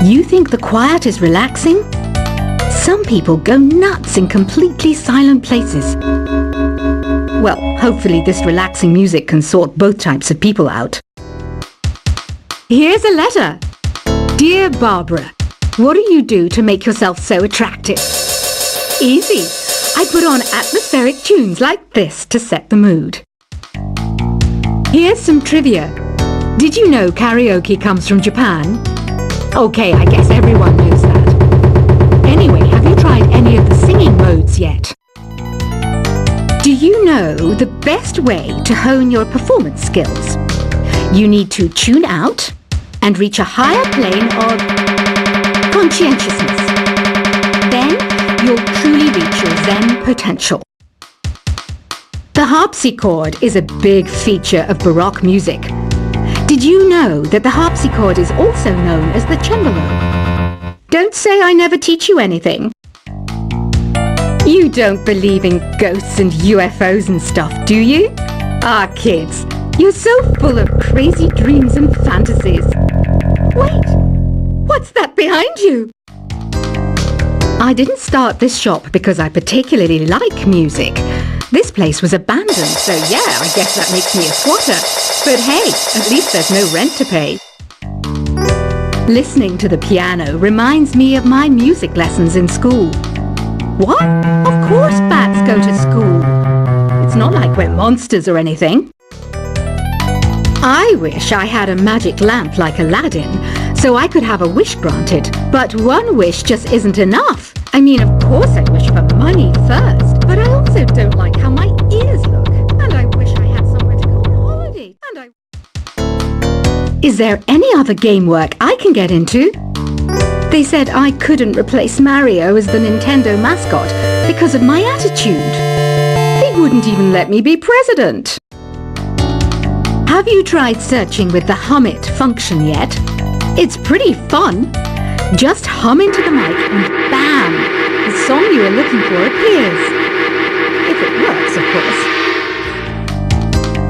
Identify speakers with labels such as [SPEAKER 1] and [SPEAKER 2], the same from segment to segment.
[SPEAKER 1] You think the quiet is relaxing? Some people go nuts in completely silent places. Well, hopefully this relaxing music can sort both types of people out. Here's a letter. Dear Barbara, what do you do to make yourself so attractive? Easy. I put on atmospheric tunes like this to set the mood. Here's some trivia. Did you know karaoke comes from Japan? Okay, I guess everyone knows that. Anyway, have you tried any of the singing modes yet? Do you know the best way to hone your performance skills? You need to tune out and reach a higher plane of conscientiousness. Then you'll truly reach your Zen potential. The harpsichord is a big feature of Baroque music. Did you know that the harpsichord is also known as the cembalo? Don't say I never teach you anything. You don't believe in ghosts and UFOs and stuff, do you? Ah, kids, you're so full of crazy dreams and fantasies. Wait, what's that behind you? I didn't start this shop because I particularly like music. This place was abandoned, so yeah, I guess that makes me a squatter. But hey, at least there's no rent to pay. Listening to the piano reminds me of my music lessons in school. What? Of course bats go to school. It's not like we're monsters or anything. I wish I had a magic lamp like Aladdin, so I could have a wish granted. But one wish just isn't enough. I mean, of course I wish for money first, but I also don't like how my ears look. And I wish I had somewhere to go on holiday. Is there any other game work I can get into? They said I couldn't replace Mario as the Nintendo mascot because of my attitude. They wouldn't even let me be president. Have you tried searching with the Hum It function yet? It's pretty fun. Just hum into the mic and bam! The song you are looking for appears. If it works, of course.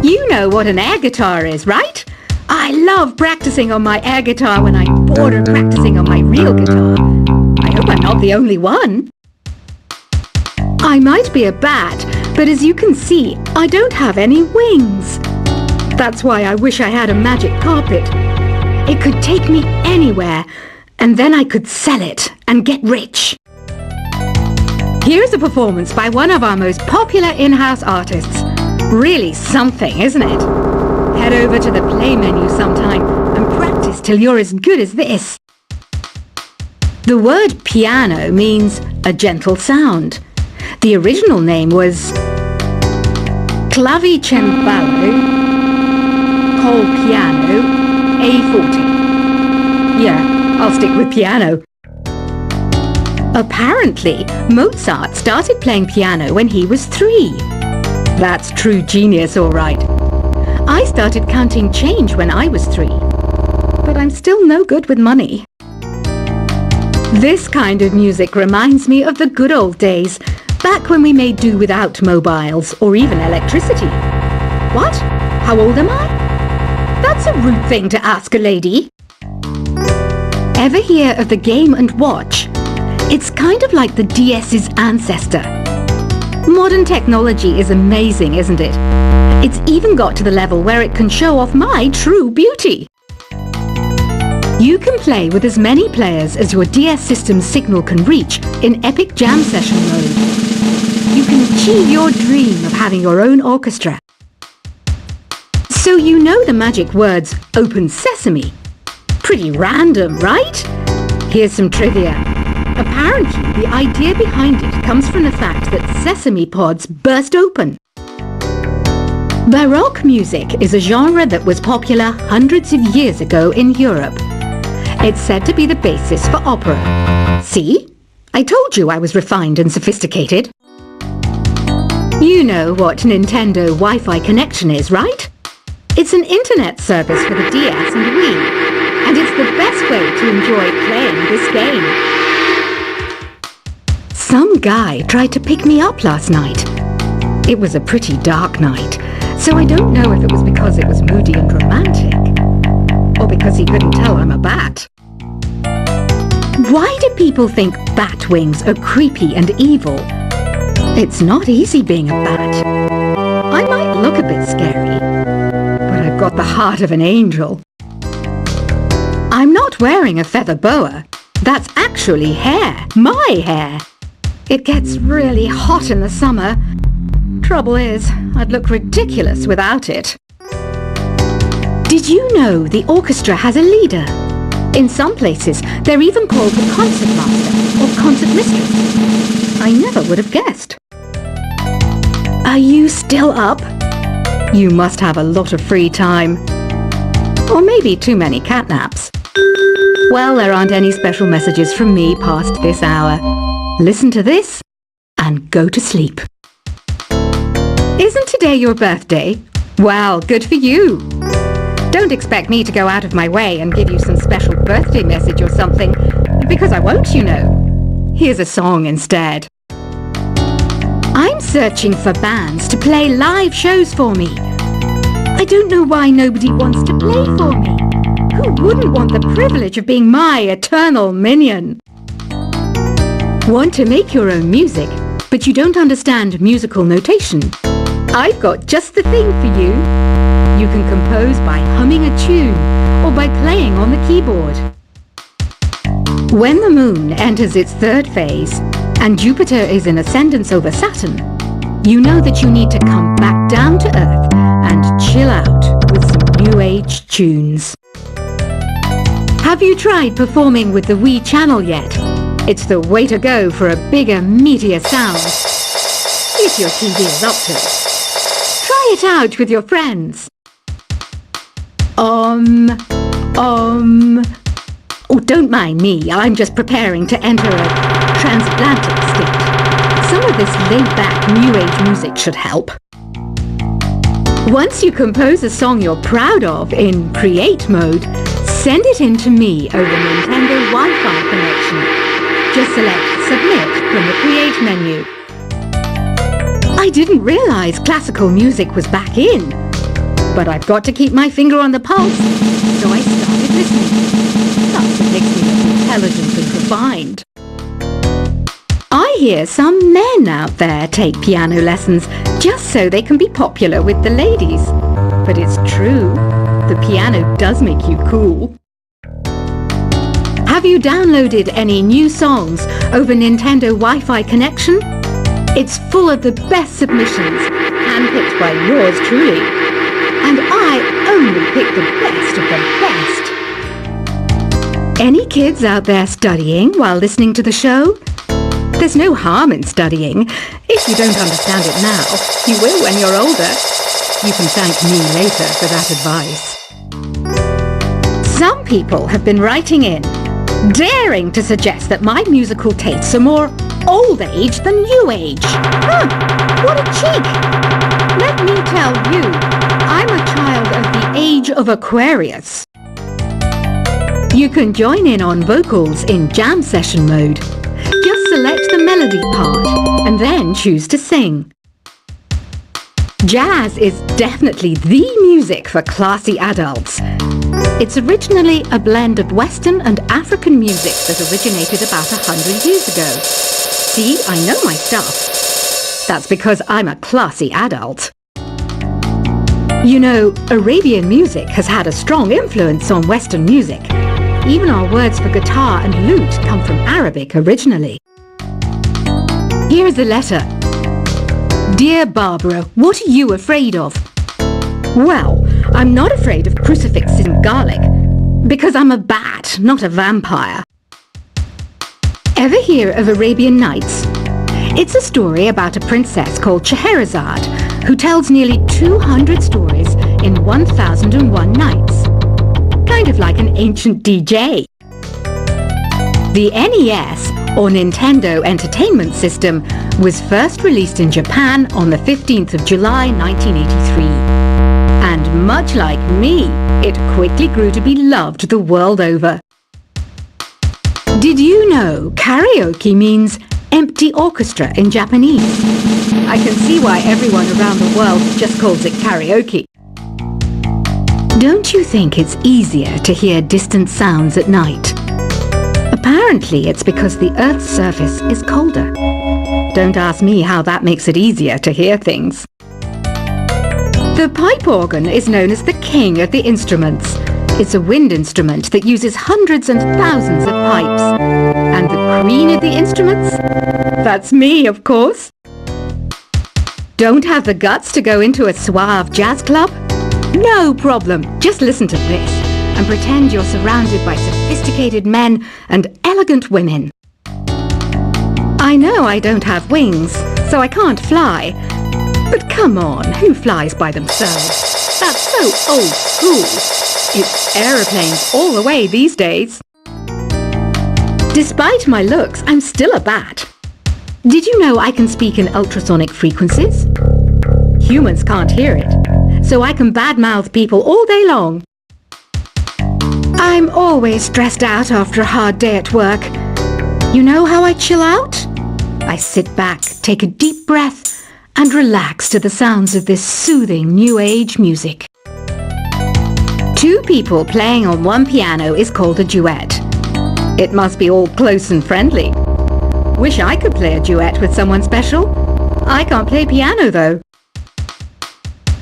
[SPEAKER 1] You know what an air guitar is, right? I love practicing on my air guitar when I'm bored of practicing on my real guitar. I hope I'm not the only one. I might be a bat, but as you can see, I don't have any wings. That's why I wish I had a magic carpet. It could take me anywhere, and then I could sell it and get rich. Here's a performance by one of our most popular in-house artists. Really something, isn't it? Head over to the play menu sometime and practice till you're as good as this. The word piano means a gentle sound. The original name was clavicembalo col piano A forte. Yeah, I'll stick with piano. Apparently, Mozart started playing piano when he was 3. That's true genius, all right. I started counting change when I was 3, but I'm still no good with money. This kind of music reminds me of the good old days, back when we made do without mobiles or even electricity. What? How old am I? That's a rude thing to ask a lady. Ever hear of the Game & Watch? It's kind of like the DS's ancestor. Modern technology is amazing, isn't it? It's even got to the level where it can show off my true beauty. You can play with as many players as your DS system's signal can reach in Epic Jam Session mode. You can achieve your dream of having your own orchestra. So you know the magic words "Open Sesame." Pretty random, right? Here's some trivia. Apparently, the idea behind it comes from the fact that sesame pods burst open. Baroque music is a genre that was popular hundreds of years ago in Europe. It's said to be the basis for opera. See? I told you I was refined and sophisticated. You know what Nintendo Wi-Fi connection is, right? It's an internet service for the DS and Wii, and it's the best way to enjoy playing this game. Some guy tried to pick me up last night. It was a pretty dark night, so I don't know if it was because it was moody and romantic, or because he couldn't tell I'm a bat. Why do people think bat wings are creepy and evil? It's not easy being a bat. I might look a bit scary, but I've got the heart of an angel. I'm not wearing a feather boa. That's actually hair, my hair. It gets really hot in the summer. Trouble is, I'd look ridiculous without it. Did you know the orchestra has a leader? In some places, they're even called the concert master or concert mistress. I never would have guessed. Are you still up? You must have a lot of free time. Or maybe too many catnaps. Well, there aren't any special messages from me past this hour. Listen to this and go to sleep. Isn't today your birthday? Well, good for you. Don't expect me to go out of my way and give you some special birthday message or something, because I won't, you know. Here's a song instead. I'm searching for bands to play live shows for me. I don't know why nobody wants to play for me. Who wouldn't want the privilege of being my eternal minion? Want to make your own music, but you don't understand musical notation? I've got just the thing for you. You can compose by humming a tune or by playing on the keyboard. When the moon enters its third phase and Jupiter is in ascendance over Saturn, you know that you need to come back down to earth and chill out with some new age tunes. Have you tried performing with the Wii channel yet? It's the way to go for a bigger, meatier sound. If your TV is up to it. Try it out with your friends. Oh, don't mind me. I'm just preparing to enter a transatlantic state. Some of this laid-back New Age music should help. Once you compose a song you're proud of in Create mode, send it in to me over Nintendo Wi-Fi connection. Just select Submit from the Create menu. I didn't realize classical music was back in. But I've got to keep my finger on the pulse, so I started listening. That's what makes me look intelligent and refined. I hear some men out there take piano lessons just so they can be popular with the ladies. But it's true, the piano does make you cool. Have you downloaded any new songs over Nintendo Wi-Fi connection? It's full of the best submissions, handpicked by yours truly. And I only pick the best of the best. Any kids out there studying while listening to the show? There's no harm in studying. If you don't understand it now, you will when you're older. You can thank me later for that advice. Some people have been writing in, daring to suggest that my musical tastes are more old age than new age. What a cheek! Let me tell you, I'm a child of the age of Aquarius. You can join in on vocals in jam session mode. Just select the melody part and then choose to sing. Jazz is definitely the music for classy adults. It's originally a blend of Western and African music that originated about 100 years ago. See, I know my stuff. That's because I'm a classy adult. You know, Arabian music has had a strong influence on Western music. Even our words for guitar and lute come from Arabic originally. Here's a letter. Dear Barbara, what are you afraid of? Well, I'm not afraid of crucifixes and garlic, because I'm a bat, not a vampire. Ever hear of Arabian Nights? It's a story about a princess called Scheherazade, who tells nearly 200 stories in 1001 nights. Kind of like an ancient DJ. The NES, or Nintendo Entertainment System, was first released in Japan on the 15th of July 1983. And much like me, it quickly grew to be loved the world over. Did you know karaoke means empty orchestra in Japanese? I can see why everyone around the world just calls it karaoke. Don't you think it's easier to hear distant sounds at night? Apparently, it's because the Earth's surface is colder. Don't ask me how that makes it easier to hear things. The pipe organ is known as the king of the instruments. It's a wind instrument that uses hundreds and thousands of pipes. And the queen of the instruments? That's me, of course. Don't have the guts to go into a suave jazz club? No problem. Just listen to this and pretend you're surrounded by sophisticated men and elegant women. I know I don't have wings, so I can't fly. But come on, who flies by themselves? That's so old school. It's aeroplanes all the way these days. Despite my looks, I'm still a bat. Did you know I can speak in ultrasonic frequencies? Humans can't hear it, so I can badmouth people all day long. I'm always stressed out after a hard day at work. You know how I chill out? I sit back, take a deep breath, and relax to the sounds of this soothing new age music. Two people playing on one piano is called a duet. It must be all close and friendly. Wish I could play a duet with someone special. I can't play piano though.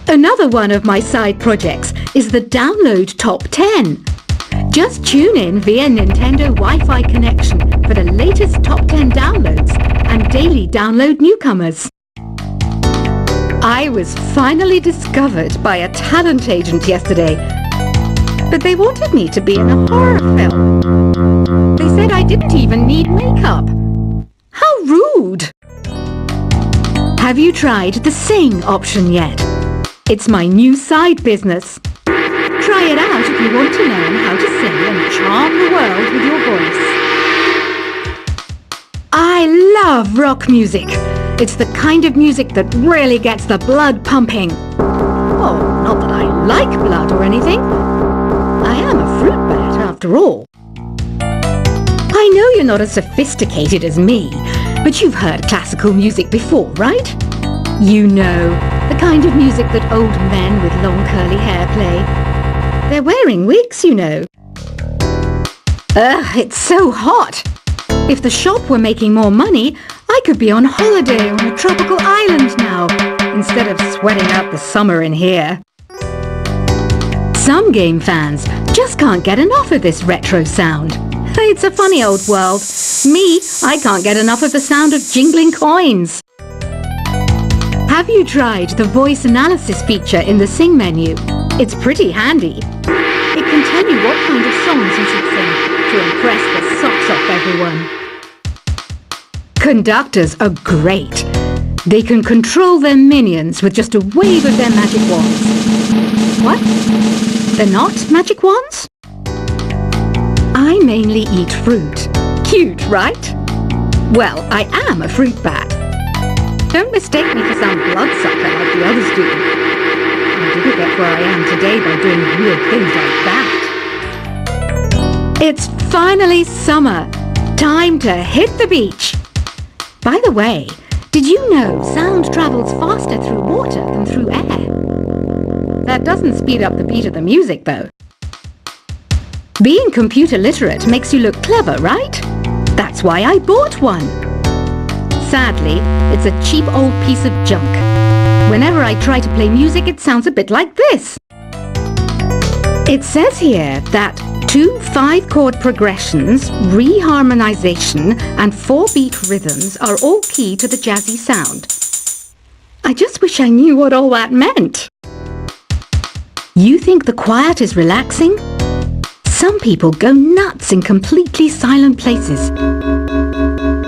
[SPEAKER 1] Another one of my side projects is the Download Top 10. Just tune in via Nintendo Wi-Fi connection for the latest top 10 downloads and daily download newcomers. I was finally discovered by a talent agent yesterday, but they wanted me to be in a horror film. They said I didn't even need makeup. How rude! Have you tried the Sing option yet? It's my new side business. Try it out if you want to learn how to sing and charm the world with your voice. I love rock music. It's the kind of music that really gets the blood pumping. Oh, not that I like blood or anything. I am a fruit bat after all. I know you're not as sophisticated as me, but you've heard classical music before, right? You know, the kind of music that old men with long curly hair play. They're wearing wigs, you know. Ugh, it's so hot. If the shop were making more money, I could be on holiday on a tropical island now, instead of sweating out the summer in here. Some game fans just can't get enough of this retro sound. It's a funny old world. Me, I can't get enough of the sound of jingling coins. Have you tried the voice analysis feature in the Sing menu? It's pretty handy. It can tell you what kind of songs you should sing to impress the socks off everyone. Conductors are great. They can control their minions with just a wave of their magic wands. What? They're not magic wands? I mainly eat fruit. Cute, right? Well, I am a fruit bat. Don't mistake me for some bloodsucker like the others do. I didn't get where I am today by doing weird things like that. It's finally summer. Time to hit the beach. By the way, did you know sound travels faster through water than through air? That doesn't speed up the beat of the music, though. Being computer literate makes you look clever, right? That's why I bought one. Sadly, it's a cheap old piece of junk. Whenever I try to play music, it sounds a bit like this. It says here that 2 5-chord progressions, reharmonization, and 4-beat rhythms are all key to the jazzy sound. I just wish I knew what all that meant. You think the quiet is relaxing? Some people go nuts in completely silent places.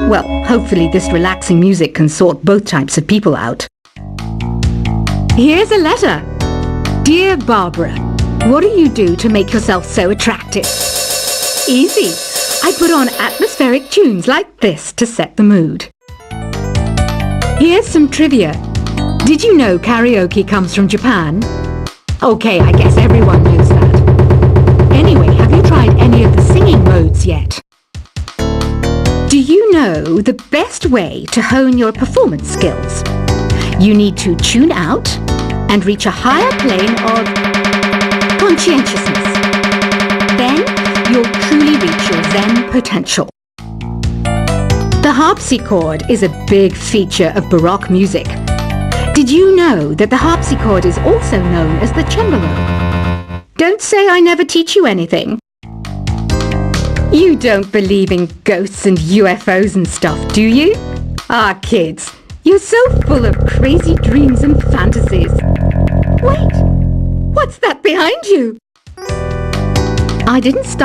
[SPEAKER 1] Well, hopefully this relaxing music can sort both types of people out. Here's a letter. Dear Barbara, what do you do to make yourself so attractive? Easy. I put on atmospheric tunes like this to set the mood. Here's some trivia. Did you know karaoke comes from Japan? Okay, I guess everyone knows that. Anyway, have you tried any of the singing modes yet? Do you know the best way to hone your performance skills? You need to tune out and reach a higher plane of conscientiousness. Then you'll truly reach your Zen potential. The harpsichord is a big feature of Baroque music. Did you know that the harpsichord is also known as the cembalo? Don't say I never teach you anything. You don't believe in ghosts and UFOs and stuff, do you? Ah, kids, you're so full of crazy dreams and fantasies. Wait, what's that behind you? I didn't start